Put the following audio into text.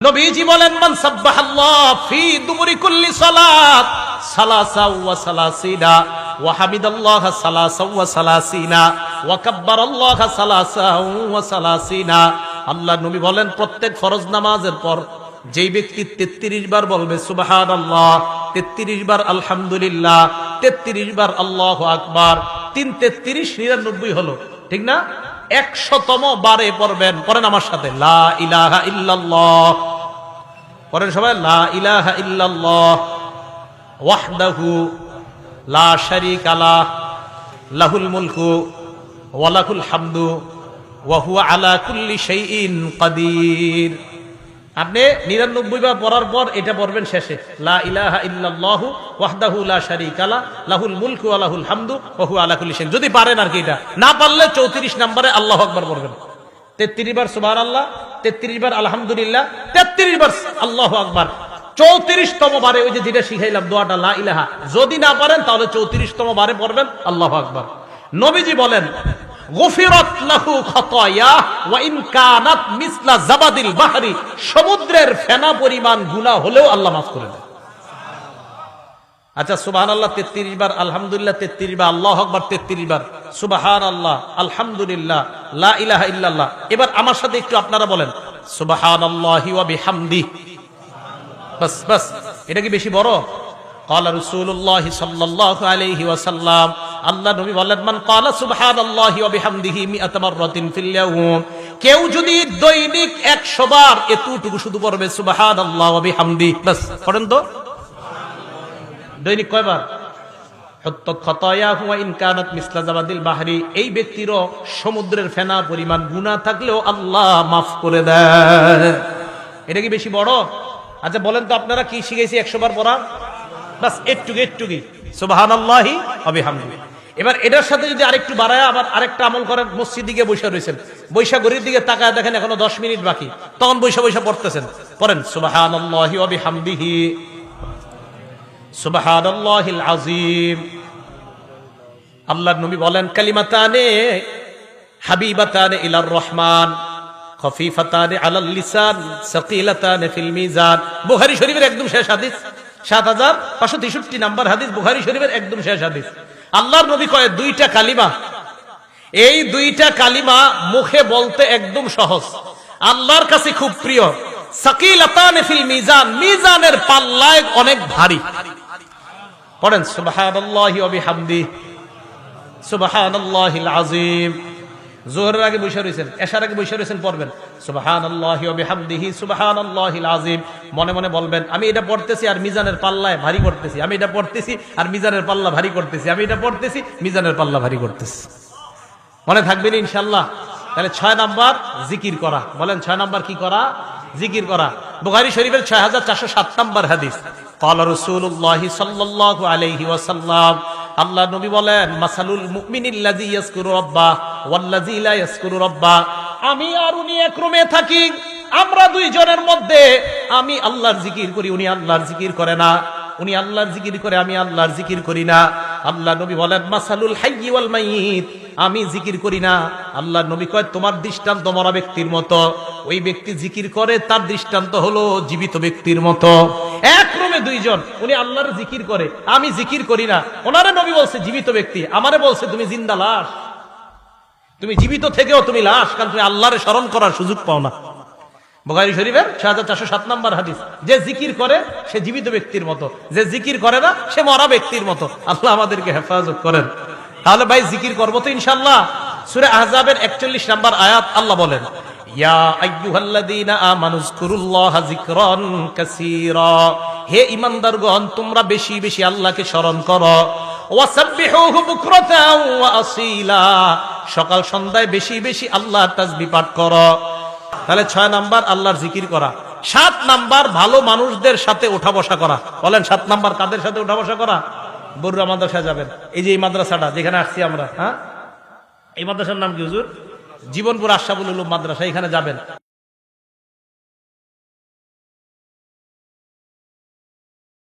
নবীজি বলেন মান সাব্বাহাল্লাহ ফি দুবুরি কুল্লি সালাত সালাসা ওয়া সালাসিনা ওয়া হামিদাল্লাহ সালাসা ওয়া সালাসিনা ওয়া কাব্বারাল্লাহ সালাসা ওয়া সালাসিনা। আল্লাহ নবী বলেন প্রত্যেক ফরজ নামাজের পর যেই ব্যক্তি 33 বার বলবে সুবহানাল্লাহ, 33 বার আলহামদুলিল্লাহ, 33 বার আল্লাহু আকবার, 3 33 99 হলো, ঠিক না? 100তম বারে পড়বেন, পড়েন আমার সাথে লা ইলাহা ইল্লাল্লাহ, পড়েন সবাই লা ইলাহা ইল্লাল্লাহ ওয়াহদাহু লা শারীকা লাহ লাহুল মুলকু ওয়া লাহুল হামদু ওয়া হুয়া আলা কুল্লি শাইইন কাদির। আপনি 99 বার পড়ার পর এটা পড়বেন শেষে লা ইলাহা ইল্লাল্লাহু ওয়াহদাহু লা শারীকা লাহ লাহুল মুলকু ওয়া লাহুল হামদু ওয়া হুয়া আলা কুল্লি শাইইন। যদি পারেন আর কি, এটা না পারলে 34 নম্বরে আল্লাহু আকবার পড়বেন, 33 বার সুবহানাল্লাহ, 33 বার আলহামদুলিল্লাহ, 33 বার আল্লাহু আকবার। 34তম বারে ওই যে যেটা শিখাইলাম দোয়াটা লা ইলাহা, যদি না পারেন তাহলে 34তম বারে পড়বেন আল্লাহু আকবার। নবীজি বলেন গুফিরাত লাহু খাতায়া ওয়া ইন কানাত মিসলা জাবাদিল বাহরি, সমুদ্রের ফেনা পরিমাণ গুনাহ হলেও আল্লাহ মাফ করে দেন। আচ্ছা সুবহানাল্লাহ 33 বার, আলহামদুলিল্লাহ 33 বার, আল্লাহু আকবার 33 বার, সুবহানাল্লাহ আলহামদুলিল্লাহ লা ইলাহা ইল্লাল্লাহ। এবার আমার সাথে একটু আপনারা বলেন সুবহানাল্লাহি ওয়া বিহামদি। বাস বাস, এটা কি বেশি বড়? ক্বালা রাসূলুল্লাহ সাল্লাল্লাহু আলাইহি ওয়াসাল্লাম, আল্লাহ নবী বলেন মান ক্বালা সুবহানাল্লাহি ওয়া বিহামদিহি মিআতা মাররাতিন ফিল ইয়াউম, কেউ যদি দৈনিক 100 বার এতটুকু শুধু পড়বে সুবহানাল্লাহ ওয়া বিহামদি, বাস পড়েন তো দৈনিক কয়বার? হুত্তাত খাতায়াহু ওয়া ইন কানাত মিসলা জাবাদিল বাহরি, এই ব্যক্তিরও সমুদ্রের ফেনা পরিমাণ গুনাহ থাকলেও আল্লাহ মাফ করে দেন। এটা কি বেশি বড়? আচ্ছা বলেন তো আপনারা কি শিখেছি 100 বার পড়া? বাস একটুকি সুবহানাল্লাহি ওয়া বিহামদিহি। এবার এটার সাথে যদি আরেকটু বাড়ায় আবার আরেকটা আমল করেন, মসজিদে গিয়ে বসে রয়েছেন, বৈশা ঘড়ির দিকে তাকায় দেখেন এখনো 10 মিনিট বাকি, তখন বৈশা পড়তেছেন, পড়েন সুবহানাল্লাহি ওয়া বিহামদিহি সুবহানাল্লাহিল আযীম। আল্লাহর নবী বলেন কালিমাতানে হাবিবাতানে ইলার রহমান খফিফাতানে আলাল লিসান সাকিলাতানে ফিল মিজান। বুখারী শরীফের একদম শেষ হাদিস, 7563 নাম্বার হাদিস, বুখারী শরীফের একদম শেষ হাদিস। আল্লাহর নবী কয় দুইটা কালিমা, এই দুইটা কালিমা মুখে বলতে একদম সহজ, আল্লাহর কাছে খুব প্রিয়। সাকিলাতানে ফিল মিজান, মিজানের পাল্লায় অনেক ভারী। পড়েন সুবহানাল্লাহি ওয়া বিহামদিহি সুবহানাল্লাহিল আযীম। যোহরের আগে বসে রয়েছেন, এশার আগে বসে রয়েছেন, পড়বেন সুবহানাল্লাহি ওয়া বিহামদিহি সুবহানাল্লাহিল আযীম। মনে মনে বলবেন আমি এটা পড়তেছি আর মিজানের পাল্লায় ভারী করতেছি, আমি এটা পড়তেছি আর মিজানের পাল্লা ভারী করতেছি, আমি এটা পড়তেছি মিজানের পাল্লা ভারী করতেছি। মনে থাকবেন ইনশাআল্লাহ। তাহলে 6 নাম্বার জিকির করা, বলেন 6 নাম্বার কি করা? জিকির করা। বুখারী শরীফের 6407 নাম্বার হাদিস, ক্বালা রাসূলুল্লাহ সাল্লাল্লাহু আলাইহি ওয়াসাল্লাম, আল্লাহ নবী বলেন মাসালুল মুমিনিল্লাযী ইয়াযকুরু রাব্বাহ ওয়াল্লাযী লা ইয়াযকুরু রাব্বাহ, আমি আর উনি এক রুমে থাকি, আমরা দুইজনের মধ্যে আমি আল্লাহর জিকির করি, উনি আল্লাহর জিকির করে না, উনি আল্লাহর জিকির করে, আমি আল্লাহর জিকির করি না। আল্লাহ নবী বলেন মাসালুল হাইয়্যি ওয়াল মাইয়িত, আমি জিকির করি না, আল্লাহ নবী কয় তোমার দৃষ্টান্ত মরা ব্যক্তির মতো, ওই ব্যক্তি জিকির করে তার দৃষ্টান্ত হলো জীবিত ব্যক্তির মতো। এক রুমে দুইজন, উনি আল্লাহর জিকির করে, আমি জিকির করি না, ওনারে নবী বলছে জীবিত ব্যক্তি, আমারে বলছে তুমি জিন্দা লাশ, তুমি জীবিত থেকেও তুমি লাশ, কারণ তুমি আল্লাহরে স্মরণ করার সুযোগ পাও না। বুখারী শরীফের 6407 নাম্বার হাদিস। যে জিকির করে সে জীবিত ব্যক্তির মতো, যে জিকির করে না সে মরা ব্যক্তির মতো। আল্লাহ আমাদেরকে হেফাজত করেন। তাহলে ভাই জিকির করবো তো ইনশাআল্লাহ। সূরা আহজাবের 41 নাম্বার আয়াত আল্লাহ বলেন ইয়া আইয়ুহাল্লাযীনা আমানুযকুরুল্লাহা যিকরান কাসীরা, হে ঈমানদারগণ তোমরা বেশি বেশি আল্লাহকে স্মরণ করো, ওয়াসাব্বিহুহু বুকরাতাও ওয়া আসীলা, সকাল সন্ধ্যায় বেশি বেশি আল্লাহর তাসবিহ পাঠ করো। তাহলে 6 নাম্বার আল্লাহর জিকির করা। 7 নাম্বার ভালো মানুষদের সাথে ওঠা বসা করা। বলেন 7 নাম্বার কাদের সাথে ওঠা বসা করা? বড়ুয়া মাদ্রাসা যাবেন, এই যে এই মাদ্রাসাটা যেখানে আসছি আমরা, হ্যাঁ এই মাদ্রাসার নাম কি হুজুর? জীবনপুর আশরাফুল উলুম মাদ্রাসা, এখানে যাবেন।